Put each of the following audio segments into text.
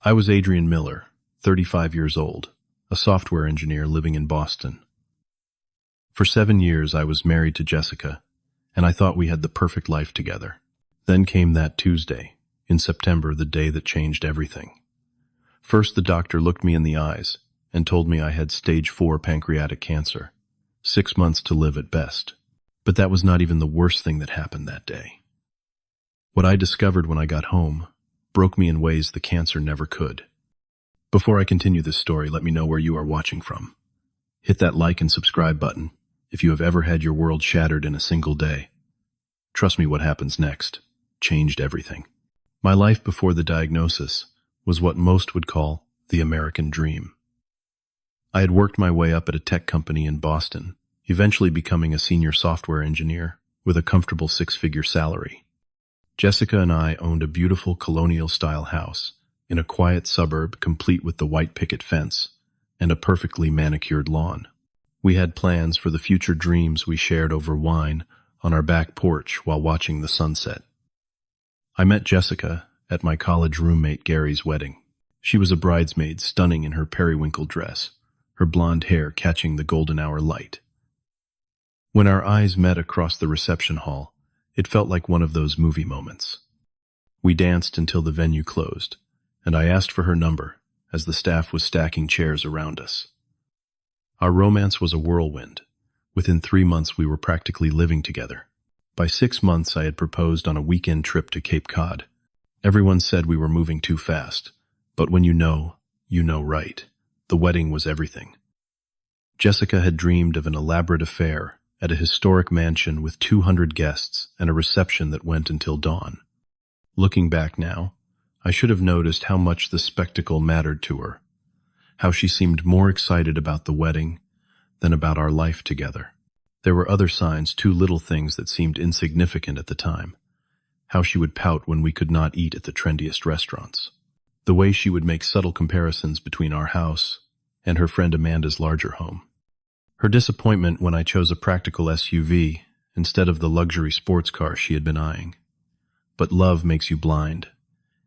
I was Adrian Miller, 35 years old, a software engineer living in Boston. For 7 years, I was married to Jessica, and I thought we had the perfect life together. Then came that Tuesday, in September, the day that changed everything. First, the doctor looked me in the eyes and told me I had stage 4 pancreatic cancer, 6 months to live at best. But that was not even the worst thing that happened that day. What I discovered when I got home broke me in ways the cancer never could. Before I continue this story, let me know where you are watching from. Hit that like and subscribe button if you have ever had your world shattered in a single day. Trust me, what happens next changed everything. My life before the diagnosis was what most would call the American dream. I had worked my way up at a tech company in Boston, eventually becoming a senior software engineer with a comfortable 6-figure salary. Jessica and I owned a beautiful colonial-style house in a quiet suburb complete with the white picket fence and a perfectly manicured lawn. We had plans for the future dreams we shared over wine on our back porch while watching the sunset. I met Jessica at my college roommate Gary's wedding. She was a bridesmaid, stunning in her periwinkle dress, her blonde hair catching the golden hour light. When our eyes met across the reception hall, it felt like one of those movie moments. We danced until the venue closed, and I asked for her number as the staff was stacking chairs around us. Our romance was a whirlwind. Within 3 months, we were practically living together. By 6 months, I had proposed on a weekend trip to Cape Cod. Everyone said we were moving too fast, but when you know right. The wedding was everything. Jessica had dreamed of an elaborate affair at a historic mansion with 200 guests and a reception that went until dawn. Looking back now, I should have noticed how much the spectacle mattered to her, how she seemed more excited about the wedding than about our life together. There were other signs, too, little things that seemed insignificant at the time. How she would pout when we could not eat at the trendiest restaurants. The way she would make subtle comparisons between our house and her friend Amanda's larger home. Her disappointment when I chose a practical SUV instead of the luxury sports car she had been eyeing. But love makes you blind,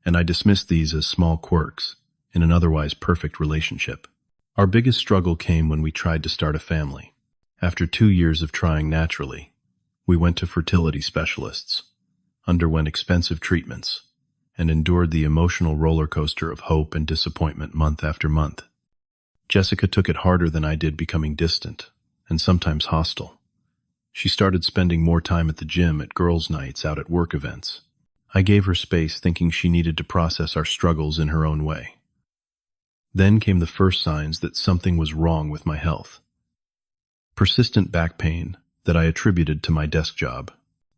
and I dismissed these as small quirks in an otherwise perfect relationship. Our biggest struggle came when we tried to start a family. After 2 years of trying naturally, we went to fertility specialists, underwent expensive treatments, and endured the emotional roller coaster of hope and disappointment month after month. Jessica took it harder than I did, becoming distant and sometimes hostile. She started spending more time at the gym, at girls' nights, out at work events. I gave her space, thinking she needed to process our struggles in her own way. Then came the first signs that something was wrong with my health. Persistent back pain that I attributed to my desk job.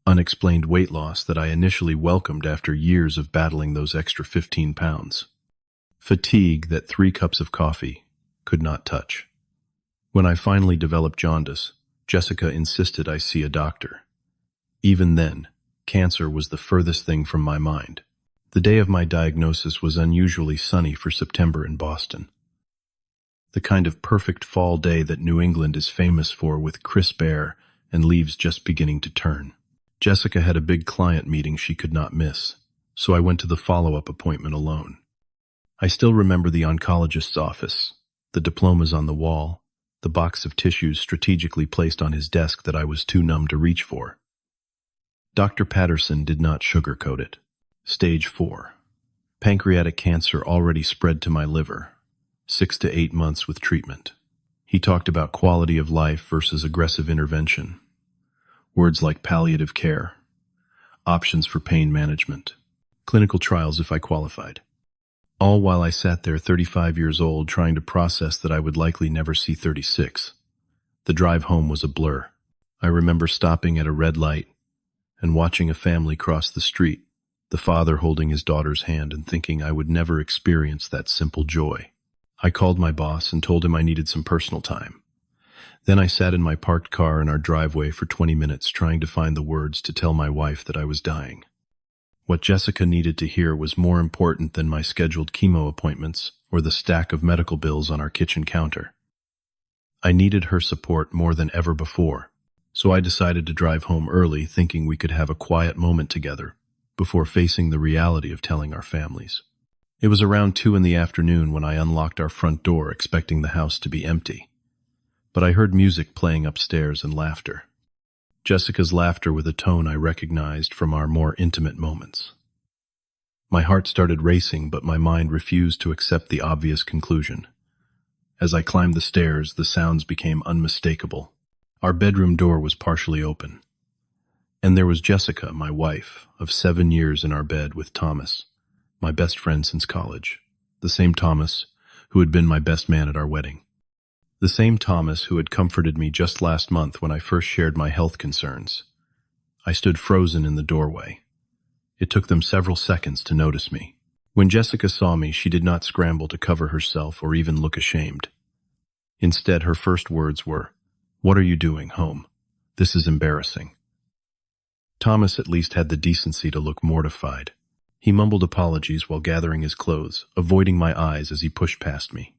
Unexplained weight loss that I initially welcomed after years of battling those extra 15 pounds. Fatigue that 3 cups of coffee could not touch. When I finally developed jaundice, Jessica insisted I see a doctor. Even then, cancer was the furthest thing from my mind. The day of my diagnosis was unusually sunny for September in Boston. The kind of perfect fall day that New England is famous for, with crisp air and leaves just beginning to turn. Jessica had a big client meeting she could not miss, so I went to the follow-up appointment alone. I still remember the oncologist's office, the diplomas on the wall, the box of tissues strategically placed on his desk that I was too numb to reach for. Dr. Patterson did not sugarcoat it. Stage 4. Pancreatic cancer already spread to my liver. 6 to 8 months with treatment. He talked about quality of life versus aggressive intervention. Words like palliative care, options for pain management, clinical trials if I qualified. All while I sat there 35 years old trying to process that I would likely never see 36. The drive home was a blur. I remember stopping at a red light and watching a family cross the street, the father holding his daughter's hand, and thinking I would never experience that simple joy. I called my boss and told him I needed some personal time. Then I sat in my parked car in our driveway for 20 minutes trying to find the words to tell my wife that I was dying. What Jessica needed to hear was more important than my scheduled chemo appointments or the stack of medical bills on our kitchen counter. I needed her support more than ever before, so I decided to drive home early, thinking we could have a quiet moment together before facing the reality of telling our families. It was around 2 in the afternoon when I unlocked our front door expecting the house to be empty. But I heard music playing upstairs and laughter. Jessica's laughter with a tone I recognized from our more intimate moments. My heart started racing, but my mind refused to accept the obvious conclusion. As I climbed the stairs, the sounds became unmistakable. Our bedroom door was partially open. And there was Jessica, my wife, of 7 years in our bed with Thomas, my best friend since college. The same Thomas who had been my best man at our wedding. The same Thomas who had comforted me just last month when I first shared my health concerns. I stood frozen in the doorway. It took them several seconds to notice me. When Jessica saw me, she did not scramble to cover herself or even look ashamed. Instead, her first words were, "What are you doing home? This is embarrassing." Thomas at least had the decency to look mortified. He mumbled apologies while gathering his clothes, avoiding my eyes as he pushed past me.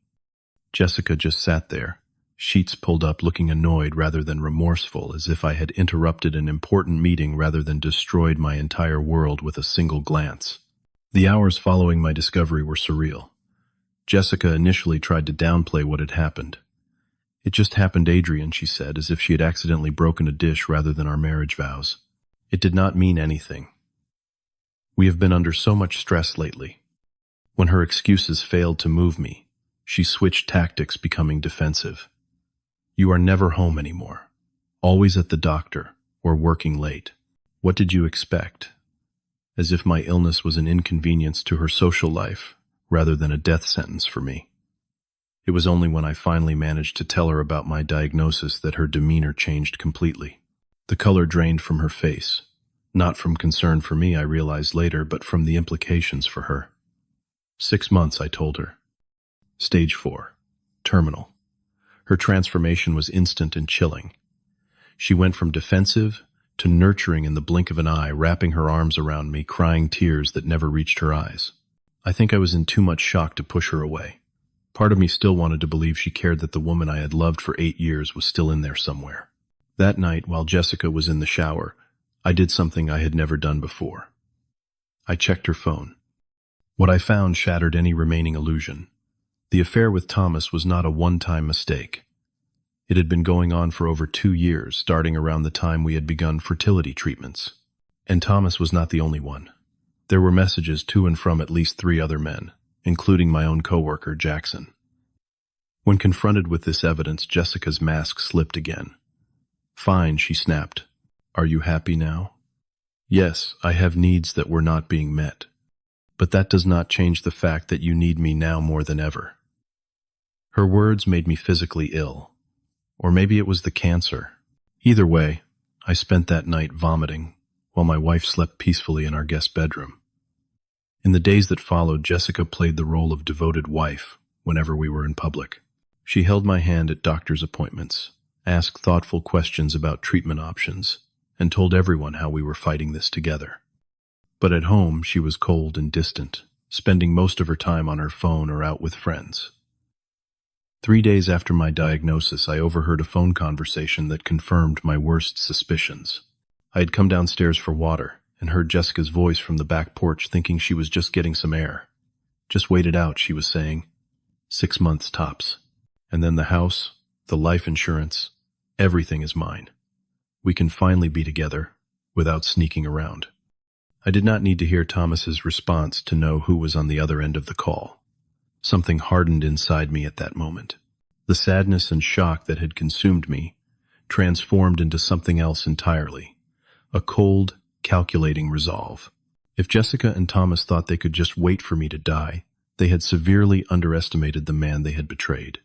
Jessica just sat there, sheets pulled up, looking annoyed rather than remorseful, as if I had interrupted an important meeting rather than destroyed my entire world with a single glance. The hours following my discovery were surreal. Jessica initially tried to downplay what had happened. "It just happened, Adrian," she said, as if she had accidentally broken a dish rather than our marriage vows. "It did not mean anything. We have been under so much stress lately." When her excuses failed to move me, she switched tactics, becoming defensive. "You are never home anymore. Always at the doctor, or working late. What did you expect?" As if my illness was an inconvenience to her social life, rather than a death sentence for me. It was only when I finally managed to tell her about my diagnosis that her demeanor changed completely. The color drained from her face, not from concern for me, I realized later, but from the implications for her. 6 months, I told her. Stage 4. Terminal. Her transformation was instant and chilling. She went from defensive to nurturing in the blink of an eye, wrapping her arms around me, crying tears that never reached her eyes. I think I was in too much shock to push her away. Part of me still wanted to believe she cared, that the woman I had loved for 8 years was still in there somewhere. That night, while Jessica was in the shower, I did something I had never done before. I checked her phone. What I found shattered any remaining illusion. The affair with Thomas was not a one-time mistake. It had been going on for over 2 years, starting around the time we had begun fertility treatments. And Thomas was not the only one. There were messages to and from at least 3 other men, including my own coworker, Jackson. When confronted with this evidence, Jessica's mask slipped again. "Fine," she snapped. "Are you happy now?" "Yes, I have needs that were not being met. But that does not change the fact that you need me now more than ever." Her words made me physically ill. Or maybe it was the cancer. Either way, I spent that night vomiting, while my wife slept peacefully in our guest bedroom. In the days that followed, Jessica played the role of devoted wife whenever we were in public. She held my hand at doctor's appointments, asked thoughtful questions about treatment options, and told everyone how we were fighting this together. But at home, she was cold and distant, spending most of her time on her phone or out with friends. 3 days after my diagnosis, I overheard a phone conversation that confirmed my worst suspicions. I had come downstairs for water and heard Jessica's voice from the back porch, thinking she was just getting some air. "Just wait it out," she was saying. 6 months tops. And then the house, the life insurance, everything is mine. We can finally be together without sneaking around. I did not need to hear Thomas's response to know who was on the other end of the call. Something hardened inside me at that moment. The sadness and shock that had consumed me transformed into something else entirely. A cold, calculating resolve. If Jessica and Thomas thought they could just wait for me to die, they had severely underestimated the man they had betrayed.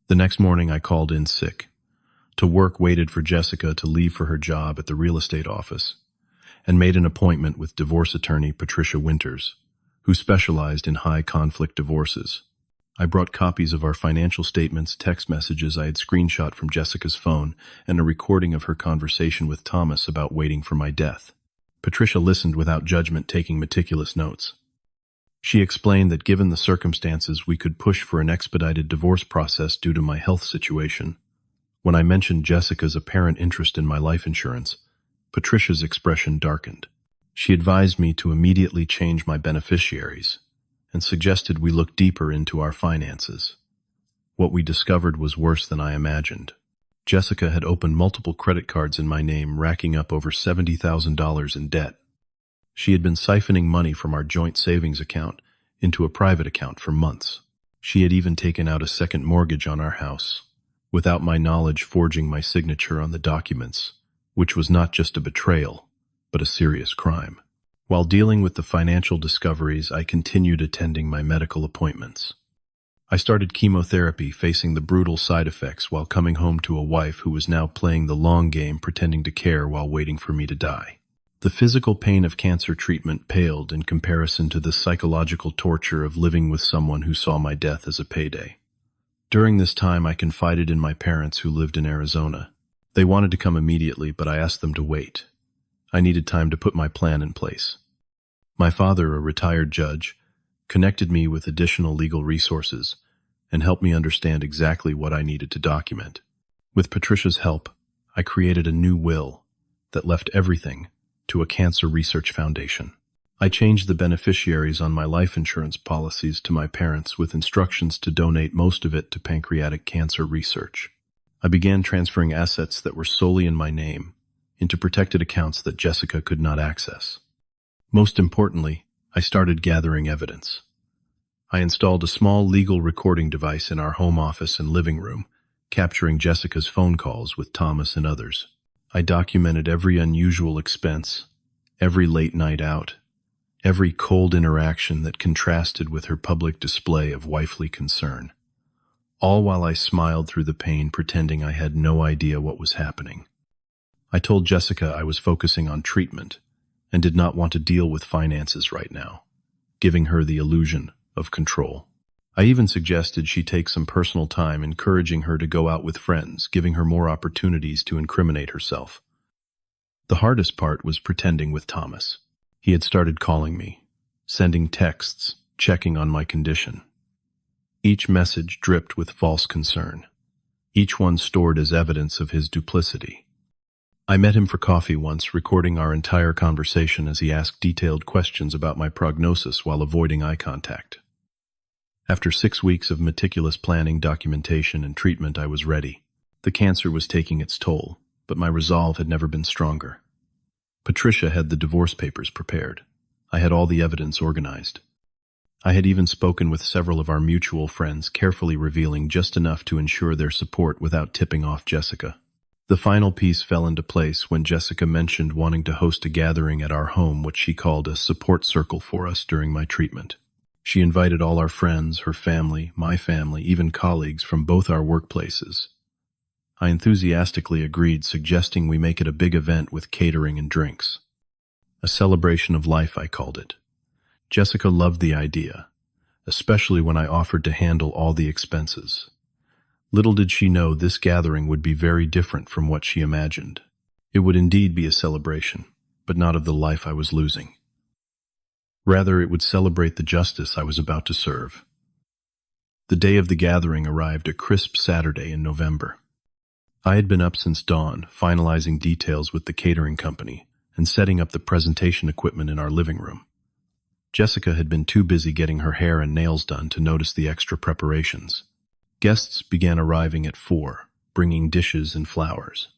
The next morning I called in sick. To work, waited for Jessica to leave for her job at the real estate office, and made an appointment with divorce attorney Patricia Winters, who specialized in high-conflict divorces. I brought copies of our financial statements, text messages I had screenshot from Jessica's phone, and a recording of her conversation with Thomas about waiting for my death. Patricia listened without judgment, taking meticulous notes. She explained that given the circumstances, we could push for an expedited divorce process due to my health situation. When I mentioned Jessica's apparent interest in my life insurance, Patricia's expression darkened. She advised me to immediately change my beneficiaries, and suggested we look deeper into our finances. What we discovered was worse than I imagined. Jessica had opened multiple credit cards in my name, racking up over $70,000 in debt. She had been siphoning money from our joint savings account into a private account for months. She had even taken out a second mortgage on our house, without my knowledge, forging my signature on the documents, which was not just a betrayal, but a serious crime. While dealing with the financial discoveries, I continued attending my medical appointments. I started chemotherapy, facing the brutal side effects while coming home to a wife who was now playing the long game, pretending to care while waiting for me to die. The physical pain of cancer treatment paled in comparison to the psychological torture of living with someone who saw my death as a payday. During this time, I confided in my parents who lived in Arizona. They wanted to come immediately, but I asked them to wait. I needed time to put my plan in place. My father, a retired judge, connected me with additional legal resources and helped me understand exactly what I needed to document. With Patricia's help, I created a new will that left everything to a cancer research foundation. I changed the beneficiaries on my life insurance policies to my parents with instructions to donate most of it to pancreatic cancer research. I began transferring assets that were solely in my name into protected accounts that Jessica could not access. Most importantly, I started gathering evidence. I installed a small legal recording device in our home office and living room, capturing Jessica's phone calls with Thomas and others. I documented every unusual expense, every late night out, every cold interaction that contrasted with her public display of wifely concern, all while I smiled through the pain, pretending I had no idea what was happening. I told Jessica I was focusing on treatment and did not want to deal with finances right now, giving her the illusion of control. I even suggested she take some personal time, encouraging her to go out with friends, giving her more opportunities to incriminate herself. The hardest part was pretending with Thomas. He had started calling me, sending texts, checking on my condition. Each message dripped with false concern, each one stored as evidence of his duplicity. I met him for coffee once, recording our entire conversation as he asked detailed questions about my prognosis while avoiding eye contact. After 6 weeks of meticulous planning, documentation, and treatment, I was ready. The cancer was taking its toll, but my resolve had never been stronger. Patricia had the divorce papers prepared. I had all the evidence organized. I had even spoken with several of our mutual friends, carefully revealing just enough to ensure their support without tipping off Jessica. The final piece fell into place when Jessica mentioned wanting to host a gathering at our home, which she called a support circle for us during my treatment. She invited all our friends, her family, my family, even colleagues from both our workplaces. I enthusiastically agreed, suggesting we make it a big event with catering and drinks. A celebration of life, I called it. Jessica loved the idea, especially when I offered to handle all the expenses. Little did she know this gathering would be very different from what she imagined. It would indeed be a celebration, but not of the life I was losing. Rather, it would celebrate the justice I was about to serve. The day of the gathering arrived, a crisp Saturday in November. I had been up since dawn, finalizing details with the catering company and setting up the presentation equipment in our living room. Jessica had been too busy getting her hair and nails done to notice the extra preparations. Guests began arriving at 4, bringing dishes and flowers.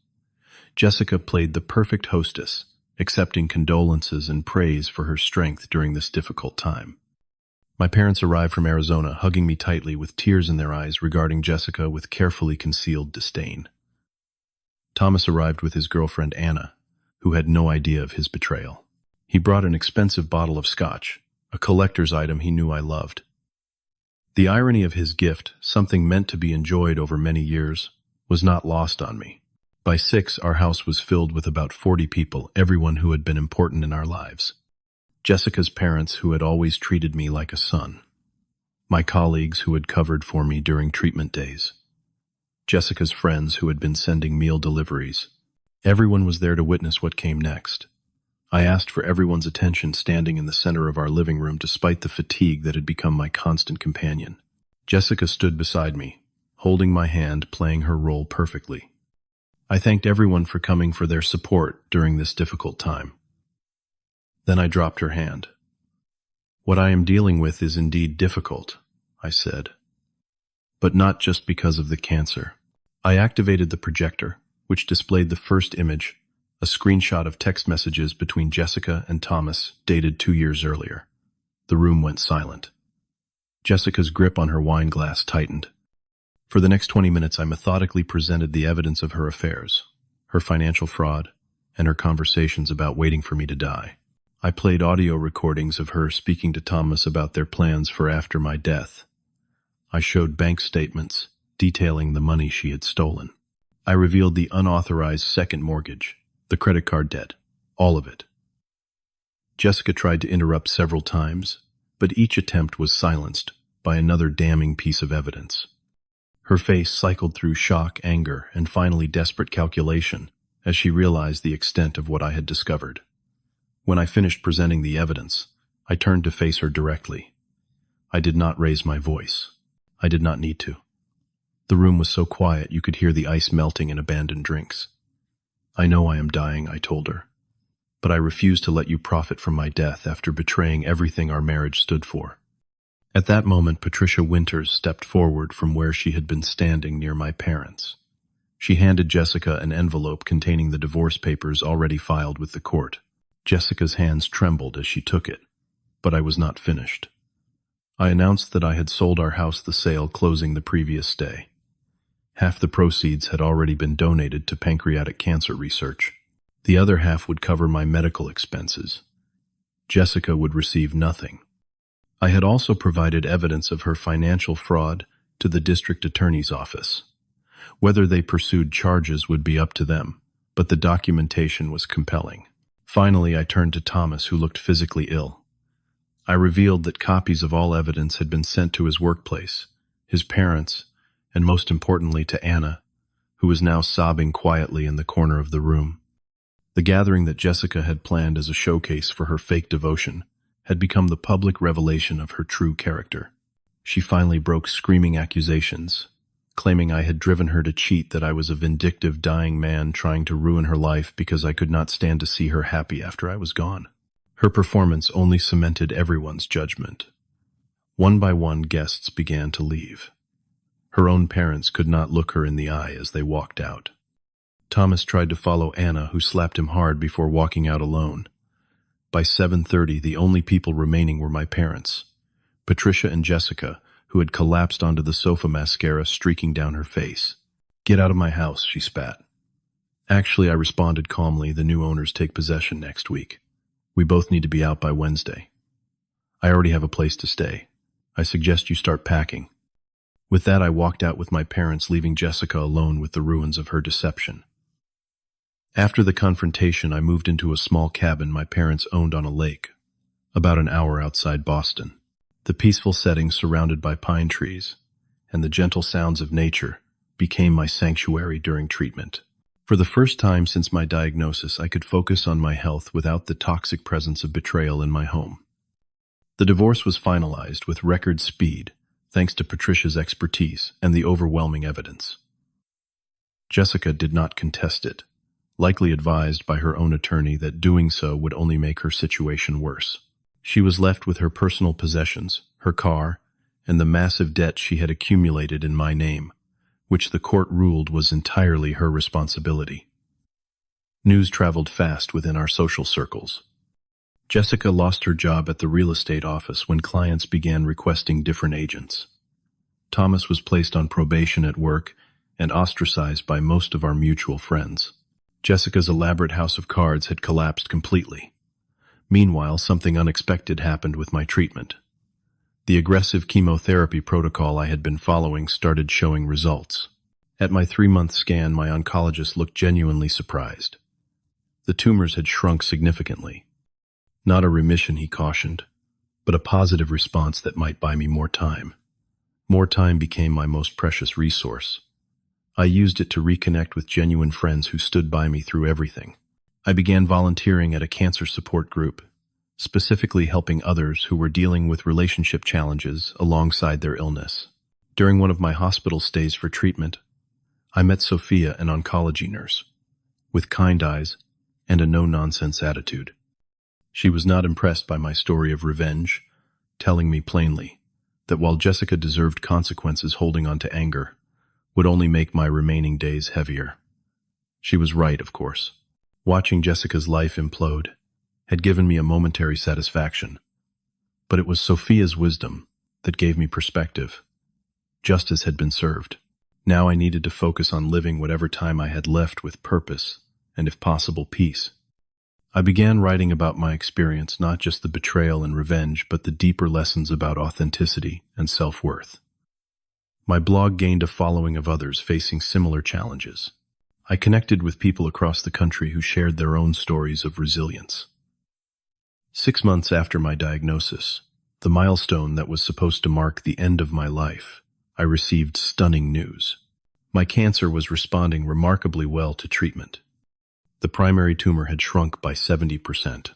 Jessica played the perfect hostess, accepting condolences and praise for her strength during this difficult time. My parents arrived from Arizona, hugging me tightly with tears in their eyes, regarding Jessica with carefully concealed disdain. Thomas arrived with his girlfriend Anna, who had no idea of his betrayal. He brought an expensive bottle of scotch, a collector's item he knew I loved. The irony of his gift, something meant to be enjoyed over many years, was not lost on me. By 6, our house was filled with about 40 people, everyone who had been important in our lives. Jessica's parents, who had always treated me like a son. My colleagues, who had covered for me during treatment days. Jessica's friends, who had been sending meal deliveries. Everyone was there to witness what came next. I asked for everyone's attention, standing in the center of our living room despite the fatigue that had become my constant companion. Jessica stood beside me, holding my hand, playing her role perfectly. I thanked everyone for coming, for their support during this difficult time. Then I dropped her hand. What I am dealing with is indeed difficult, I said. But not just because of the cancer. I activated the projector, which displayed the first image, a screenshot of text messages between Jessica and Thomas dated 2 years earlier. The room went silent. Jessica's grip on her wine glass tightened. For the next 20 minutes, I methodically presented the evidence of her affairs, her financial fraud, and her conversations about waiting for me to die. I played audio recordings of her speaking to Thomas about their plans for after my death. I showed bank statements detailing the money she had stolen. I revealed the unauthorized second mortgage, the credit card debt, all of it. Jessica tried to interrupt several times, but each attempt was silenced by another damning piece of evidence. Her face cycled through shock, anger, and finally desperate calculation as she realized the extent of what I had discovered. When I finished presenting the evidence, I turned to face her directly. I did not raise my voice. I did not need to. The room was so quiet you could hear the ice melting in abandoned drinks. I know I am dying, I told her, but I refuse to let you profit from my death after betraying everything our marriage stood for. At that moment, Patricia Winters stepped forward from where she had been standing near my parents. She handed Jessica an envelope containing the divorce papers already filed with the court. Jessica's hands trembled as she took it, but I was not finished. I announced that I had sold our house the sale closing the previous day. Half the proceeds had already been donated to pancreatic cancer research. The other half would cover my medical expenses. Jessica would receive nothing. I had also provided evidence of her financial fraud to the district attorney's office. Whether they pursued charges would be up to them, but the documentation was compelling. Finally, I turned to Thomas, who looked physically ill. I revealed that copies of all evidence had been sent to his workplace, his parents, and most importantly to Anna, who was now sobbing quietly in the corner of the room. The gathering that Jessica had planned as a showcase for her fake devotion had become the public revelation of her true character. She finally broke screaming accusations, claiming I had driven her to cheat, that I was a vindictive, dying man trying to ruin her life because I could not stand to see her happy after I was gone. Her performance only cemented everyone's judgment. One by one, guests began to leave. Her own parents could not look her in the eye as they walked out. Thomas tried to follow Anna, who slapped him hard before walking out alone. By 7:30, the only people remaining were my parents, Patricia and Jessica, who had collapsed onto the sofa, mascara streaking down her face. "Get out of my house," she spat. "Actually," I responded calmly, "the new owners take possession next week. We both need to be out by Wednesday. I already have a place to stay. I suggest you start packing." With that, I walked out with my parents, leaving Jessica alone with the ruins of her deception. After the confrontation, I moved into a small cabin my parents owned on a lake, about an hour outside Boston. The peaceful setting, surrounded by pine trees, and the gentle sounds of nature became my sanctuary during treatment. For the first time since my diagnosis, I could focus on my health without the toxic presence of betrayal in my home. The divorce was finalized with record speed, thanks to Patricia's expertise and the overwhelming evidence. Jessica did not contest it, likely advised by her own attorney that doing so would only make her situation worse. She was left with her personal possessions, her car, and the massive debt she had accumulated in my name, which the court ruled was entirely her responsibility. News traveled fast within our social circles. Jessica lost her job at the real estate office when clients began requesting different agents. Thomas was placed on probation at work and ostracized by most of our mutual friends. Jessica's elaborate house of cards had collapsed completely. Meanwhile, something unexpected happened with my treatment. The aggressive chemotherapy protocol I had been following started showing results. At my 3-month scan, my oncologist looked genuinely surprised. The tumors had shrunk significantly. Not a remission, he cautioned, but a positive response that might buy me more time. More time became my most precious resource. I used it to reconnect with genuine friends who stood by me through everything. I began volunteering at a cancer support group, specifically helping others who were dealing with relationship challenges alongside their illness. During one of my hospital stays for treatment, I met Sophia, an oncology nurse, with kind eyes and a no-nonsense attitude. She was not impressed by my story of revenge, telling me plainly that while Jessica deserved consequences, holding on to anger would only make my remaining days heavier. She was right, of course. Watching Jessica's life implode had given me a momentary satisfaction, but it was Sophia's wisdom that gave me perspective. Justice had been served. Now I needed to focus on living whatever time I had left with purpose and, if possible, peace. I began writing about my experience, not just the betrayal and revenge, but the deeper lessons about authenticity and self-worth. My blog gained a following of others facing similar challenges. I connected with people across the country who shared their own stories of resilience. 6 months after my diagnosis, the milestone that was supposed to mark the end of my life, I received stunning news. My cancer was responding remarkably well to treatment. The primary tumor had shrunk by 70%.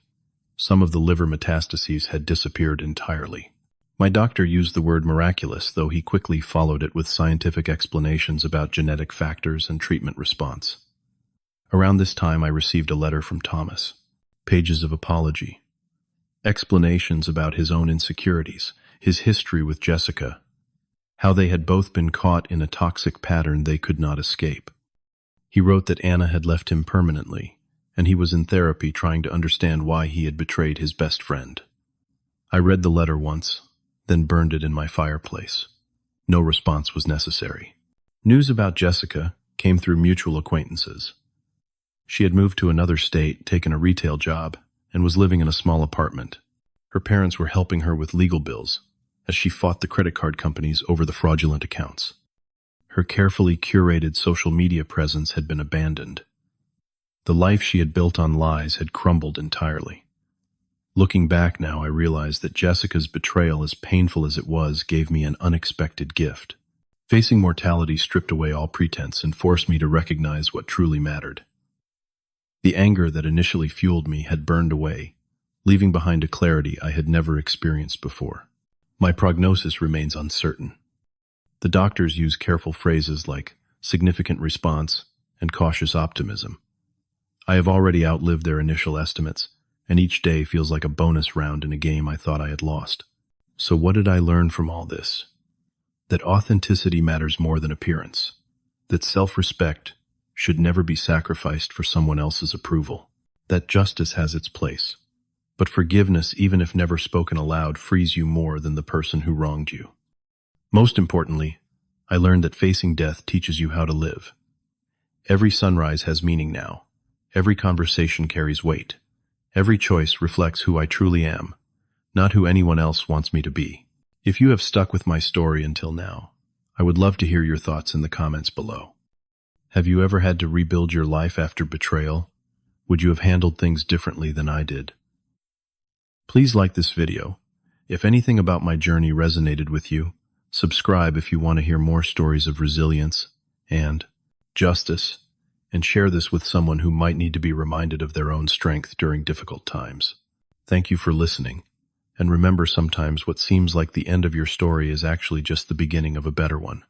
Some of the liver metastases had disappeared entirely. My doctor used the word miraculous, though he quickly followed it with scientific explanations about genetic factors and treatment response. Around this time, I received a letter from Thomas. Pages of apology. Explanations about his own insecurities, his history with Jessica, how they had both been caught in a toxic pattern they could not escape. He wrote that Anna had left him permanently, and he was in therapy trying to understand why he had betrayed his best friend. I read the letter once, then burned it in my fireplace. No response was necessary. News about Jessica came through mutual acquaintances. She had moved to another state, taken a retail job, and was living in a small apartment. Her parents were helping her with legal bills as she fought the credit card companies over the fraudulent accounts. Her carefully curated social media presence had been abandoned. The life she had built on lies had crumbled entirely. Looking back now, I realized that Jessica's betrayal, as painful as it was, gave me an unexpected gift. Facing mortality stripped away all pretense and forced me to recognize what truly mattered. The anger that initially fueled me had burned away, leaving behind a clarity I had never experienced before. My prognosis remains uncertain. The doctors use careful phrases like significant response and cautious optimism. I have already outlived their initial estimates, and each day feels like a bonus round in a game I thought I had lost. So what did I learn from all this? That authenticity matters more than appearance. That self-respect should never be sacrificed for someone else's approval. That justice has its place. But forgiveness, even if never spoken aloud, frees you more than the person who wronged you. Most importantly, I learned that facing death teaches you how to live. Every sunrise has meaning now. Every conversation carries weight. Every choice reflects who I truly am, not who anyone else wants me to be. If you have stuck with my story until now, I would love to hear your thoughts in the comments below. Have you ever had to rebuild your life after betrayal? Would you have handled things differently than I did? Please like this video. If anything about my journey resonated with you, subscribe if you want to hear more stories of resilience and justice, and share this with someone who might need to be reminded of their own strength during difficult times. Thank you for listening, and remember, sometimes what seems like the end of your story is actually just the beginning of a better one.